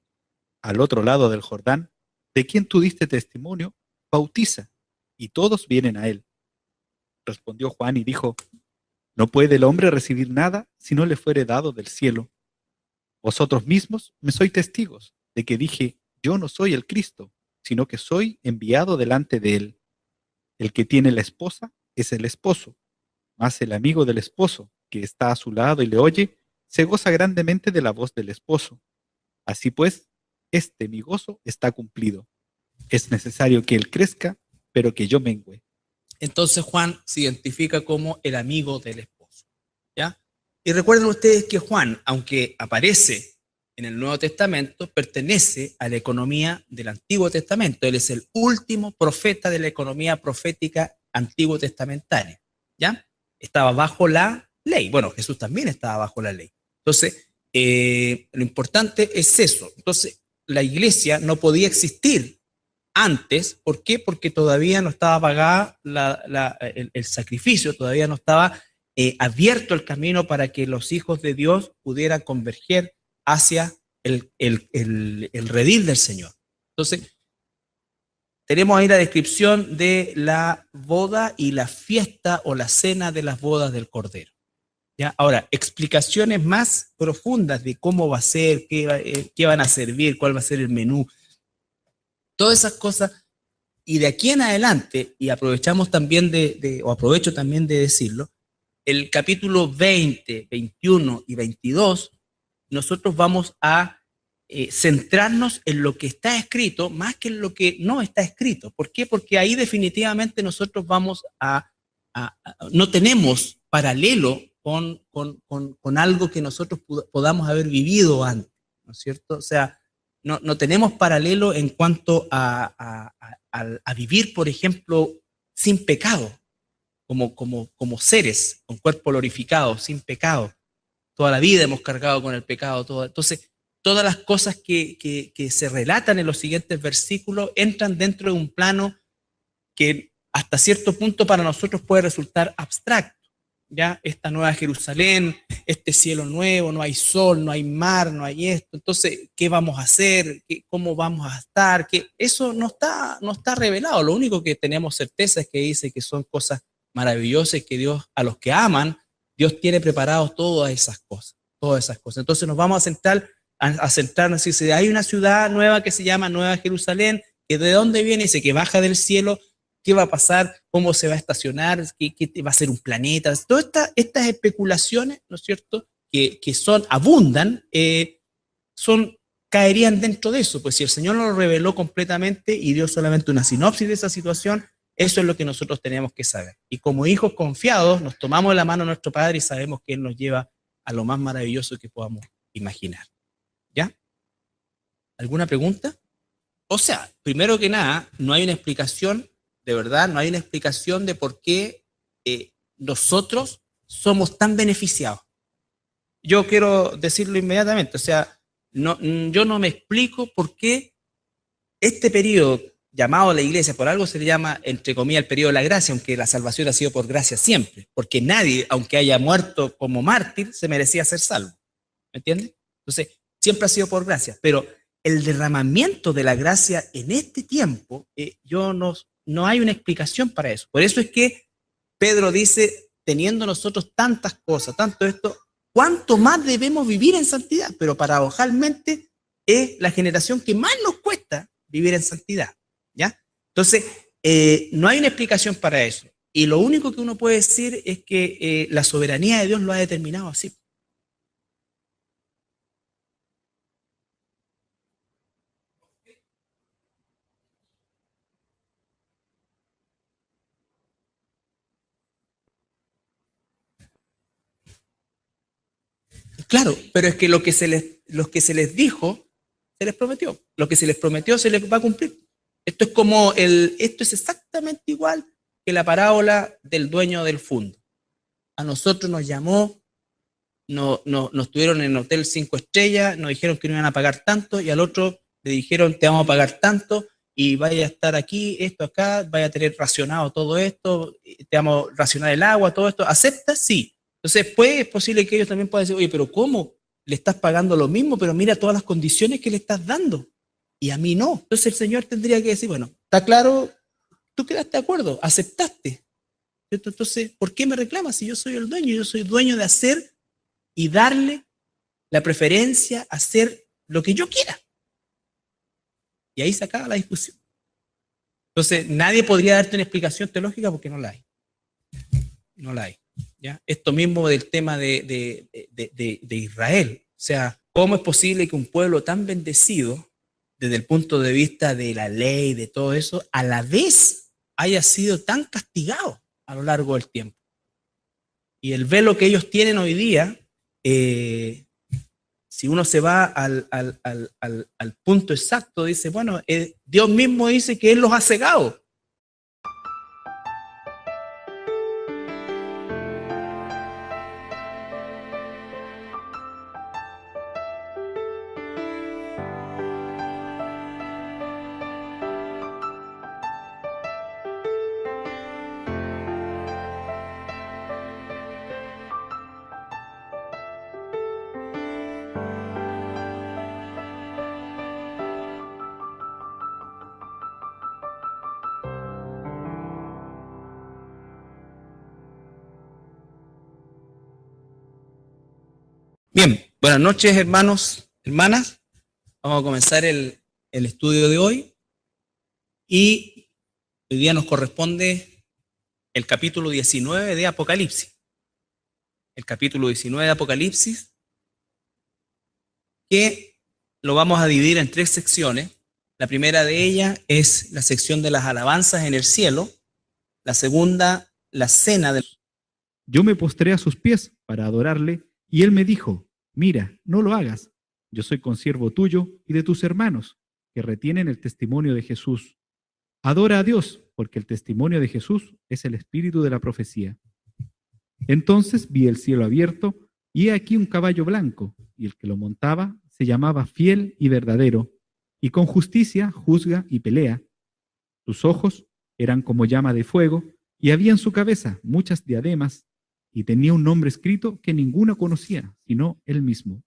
al otro lado del Jordán, de quien tú diste testimonio, bautiza, y todos vienen a él. Respondió Juan y dijo: No puede el hombre recibir nada si no le fuere dado del cielo. Vosotros mismos me sois testigos de que dije: Yo no soy el Cristo, sino que soy enviado delante de él. El que tiene la esposa es el esposo, mas el amigo del esposo, que está a su lado y le oye, se goza grandemente de la voz del esposo. Así pues, mi gozo está cumplido. Es necesario que él crezca, pero que yo mengüe. Entonces Juan se identifica como el amigo del esposo, ¿ya? Y recuerden ustedes que Juan, aunque aparece en el Nuevo Testamento, pertenece a la economía del Antiguo Testamento. Él es el último profeta de la economía profética antiguo testamentaria, ¿ya? Estaba bajo la ley. Bueno, Jesús también estaba bajo la ley. Entonces, lo importante es eso. Entonces, la iglesia no podía existir antes. ¿Por qué? Porque todavía no estaba pagada el sacrificio, todavía no estaba abierto el camino para que los hijos de Dios pudieran converger hacia el redil del Señor. Entonces, tenemos ahí la descripción de la boda y la fiesta o la cena de las bodas del Cordero, ¿ya? Ahora, explicaciones más profundas de cómo va a ser, qué van a servir, cuál va a ser el menú, todas esas cosas, y de aquí en adelante, y aprovechamos también aprovecho también de decirlo, el capítulo 20, 21 y 22, nosotros vamos a centrarnos en lo que está escrito más que en lo que no está escrito. ¿Por qué? Porque ahí definitivamente nosotros vamos no tenemos paralelo con algo que nosotros podamos haber vivido antes, ¿no es cierto? O sea, no tenemos paralelo en cuanto a vivir, por ejemplo, sin pecado, como seres, con cuerpo glorificado, sin pecado. Toda la vida hemos cargado con el pecado. Entonces, todas las cosas que se relatan en los siguientes versículos entran dentro de un plano que hasta cierto punto para nosotros puede resultar abstracto. ¿Ya? Esta nueva Jerusalén, este cielo nuevo, no hay sol, no hay mar, no hay esto. Entonces, ¿qué vamos a hacer? ¿Cómo vamos a estar? Eso no está revelado. Lo único que tenemos certeza es que dice que son cosas maravillosas, que Dios, a los que aman, Dios tiene preparados todas esas cosas. Entonces nos vamos a centrarnos y dice, hay una ciudad nueva que se llama Nueva Jerusalén, que de dónde viene, dice que baja del cielo. ¿Qué va a pasar? ¿Cómo se va a estacionar? ¿Qué va a ser un planeta? Todas estas especulaciones, ¿no es cierto?, que abundan, caerían dentro de eso. Pues si el Señor no lo reveló completamente y dio solamente una sinopsis de esa situación, eso es lo que nosotros tenemos que saber. Y como hijos confiados, nos tomamos de la mano a nuestro Padre y sabemos que Él nos lleva a lo más maravilloso que podamos imaginar. ¿Ya? ¿Alguna pregunta? O sea, primero que nada, no hay una explicación. De verdad, no hay una explicación de por qué nosotros somos tan beneficiados. Yo quiero decirlo inmediatamente, o sea, yo no me explico por qué este periodo llamado la iglesia, por algo se le llama, entre comillas, el periodo de la gracia, aunque la salvación ha sido por gracia siempre, porque nadie, aunque haya muerto como mártir, se merecía ser salvo. ¿Me entiendes? Entonces, siempre ha sido por gracia, pero el derramamiento de la gracia en este tiempo, no hay una explicación para eso. Por eso es que Pedro dice, teniendo nosotros tantas cosas, tanto esto, ¿cuánto más debemos vivir en santidad? Pero paradojalmente es la generación que más nos cuesta vivir en santidad, ¿ya? Entonces, no hay una explicación para eso. Y lo único que uno puede decir es que la soberanía de Dios lo ha determinado así. Claro, pero es que lo que se les dijo, se les prometió. Lo que se les prometió se les va a cumplir. Esto es exactamente igual que la parábola del dueño del fundo. A nosotros nos llamó, nos tuvieron en el hotel 5 estrellas, nos dijeron que no iban a pagar tanto, y al otro le dijeron, te vamos a pagar tanto, y vaya a estar aquí, esto acá, vaya a tener racionado todo esto, te vamos a racionar el agua, todo esto. ¿Aceptas? Sí. Entonces, pues es posible que ellos también puedan decir, oye, pero ¿cómo? Le estás pagando lo mismo, pero mira todas las condiciones que le estás dando. Y a mí no. Entonces el Señor tendría que decir, bueno, está claro, tú quedaste de acuerdo, aceptaste. Entonces, ¿por qué me reclamas si yo soy el dueño? Yo soy dueño de hacer y darle la preferencia a hacer lo que yo quiera. Y ahí se acaba la discusión. Entonces, nadie podría darte una explicación teológica porque no la hay. No la hay. ¿Ya? Esto mismo del tema de Israel. O sea, ¿cómo es posible que un pueblo tan bendecido, desde el punto de vista de la ley, de todo eso, a la vez haya sido tan castigado a lo largo del tiempo? Y el velo que ellos tienen hoy día, si uno se va al punto exacto, dice, bueno, Dios mismo dice que Él los ha cegado. Bien, buenas noches, hermanos, hermanas. Vamos a comenzar el estudio de hoy. Y hoy día nos corresponde el capítulo 19 de Apocalipsis. El capítulo 19 de Apocalipsis, que lo vamos a dividir en 3 secciones. La primera de ellas es la sección de las alabanzas en el cielo. La segunda, la cena del... Yo me postré a sus pies para adorarle, y él me dijo, mira, no lo hagas. Yo soy consiervo tuyo y de tus hermanos, que retienen el testimonio de Jesús. Adora a Dios, porque el testimonio de Jesús es el espíritu de la profecía. Entonces vi el cielo abierto, y he aquí un caballo blanco, y el que lo montaba se llamaba Fiel y Verdadero, y con justicia juzga y pelea. Sus ojos eran como llama de fuego, y había en su cabeza muchas diademas, y tenía un nombre escrito que ninguno conocía, sino él mismo.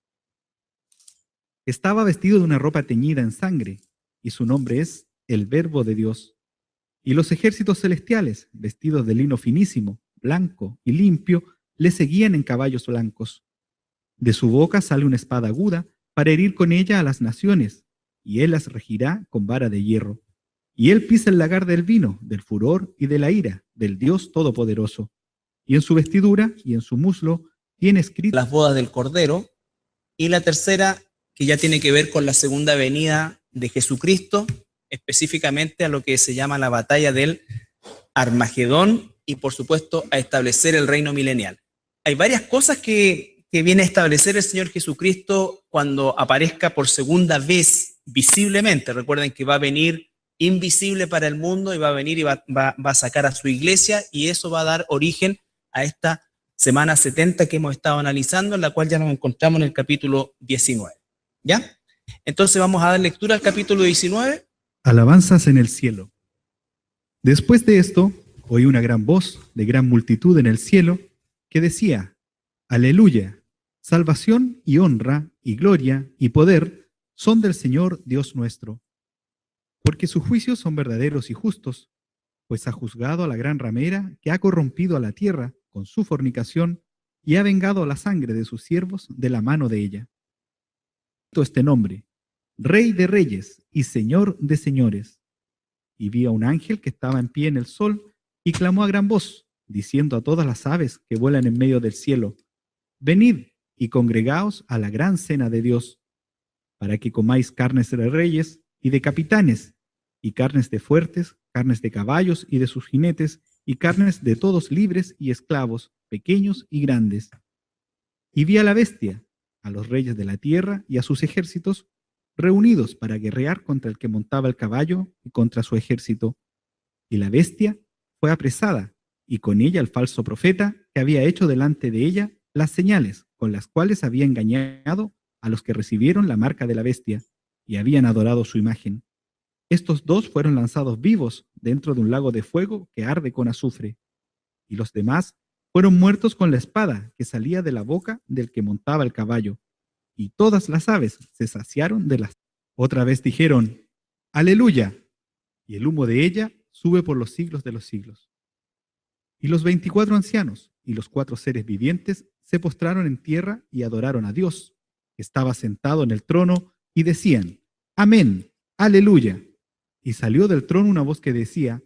Estaba vestido de una ropa teñida en sangre, y su nombre es el Verbo de Dios. Y los ejércitos celestiales, vestidos de lino finísimo, blanco y limpio, le seguían en caballos blancos. De su boca sale una espada aguda para herir con ella a las naciones, y él las regirá con vara de hierro. Y él pisa el lagar del vino, del furor y de la ira, del Dios Todopoderoso. Y en su vestidura y en su muslo tiene escrito las bodas del Cordero. Y la tercera, que ya tiene que ver con la segunda venida de Jesucristo, específicamente a lo que se llama la batalla del Armagedón y, por supuesto, a establecer el reino milenial. Hay varias cosas que viene a establecer el Señor Jesucristo cuando aparezca por segunda vez visiblemente. Recuerden que va a venir invisible para el mundo y va a venir y va a sacar a su iglesia, y eso va a dar origen a esta semana 70 que hemos estado analizando, en la cual ya nos encontramos en el capítulo 19. ¿Ya? Entonces vamos a dar lectura al capítulo 19. Alabanzas en el cielo. Después de esto, oí una gran voz de gran multitud en el cielo que decía, Aleluya, salvación y honra y gloria y poder son del Señor Dios nuestro, porque sus juicios son verdaderos y justos, pues ha juzgado a la gran ramera que ha corrompido a la tierra con su fornicación y ha vengado la sangre de sus siervos de la mano de ella. Este nombre, Rey de reyes y Señor de señores. Y vi a un ángel que estaba en pie en el sol y clamó a gran voz, diciendo a todas las aves que vuelan en medio del cielo: venid y congregaos a la gran cena de Dios, para que comáis carnes de reyes y de capitanes, y carnes de fuertes, carnes de caballos y de sus jinetes, y carnes de todos libres y esclavos, pequeños y grandes. Y vi a la bestia, a los reyes de la tierra y a sus ejércitos, reunidos para guerrear contra el que montaba el caballo y contra su ejército. Y la bestia fue apresada, y con ella el falso profeta que había hecho delante de ella las señales con las cuales había engañado a los que recibieron la marca de la bestia y habían adorado su imagen. Estos dos fueron lanzados vivos dentro de un lago de fuego que arde con azufre, y los demás fueron muertos con la espada que salía de la boca del que montaba el caballo, y todas las aves se saciaron de las. Otra vez dijeron: ¡Aleluya! Y el humo de ella sube por los siglos de los siglos. Y los 24 ancianos y los 4 seres vivientes se postraron en tierra y adoraron a Dios, que estaba sentado en el trono, y decían: Amén, aleluya. Y salió del trono una voz que decía: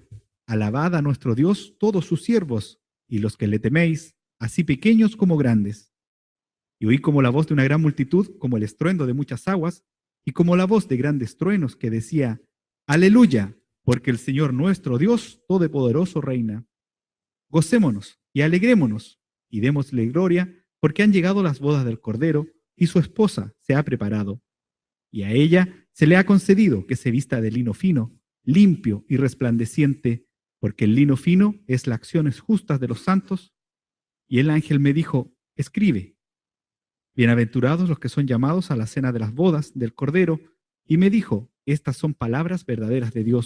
Alabad a nuestro Dios todos sus siervos, y los que le teméis, así pequeños como grandes. Y oí como la voz de una gran multitud, como el estruendo de muchas aguas, y como la voz de grandes truenos que decía: Aleluya, porque el Señor nuestro Dios Todopoderoso reina. Gocémonos y alegrémonos, y démosle gloria, porque han llegado las bodas del Cordero, y su esposa se ha preparado. Y a ella se le ha concedido que se vista de lino fino, limpio y resplandeciente, porque el lino fino es las acciones justas de los santos. Y el ángel me dijo: escribe: bienaventurados los que son llamados a la cena de las bodas del Cordero. Y me dijo: estas son palabras verdaderas de Dios.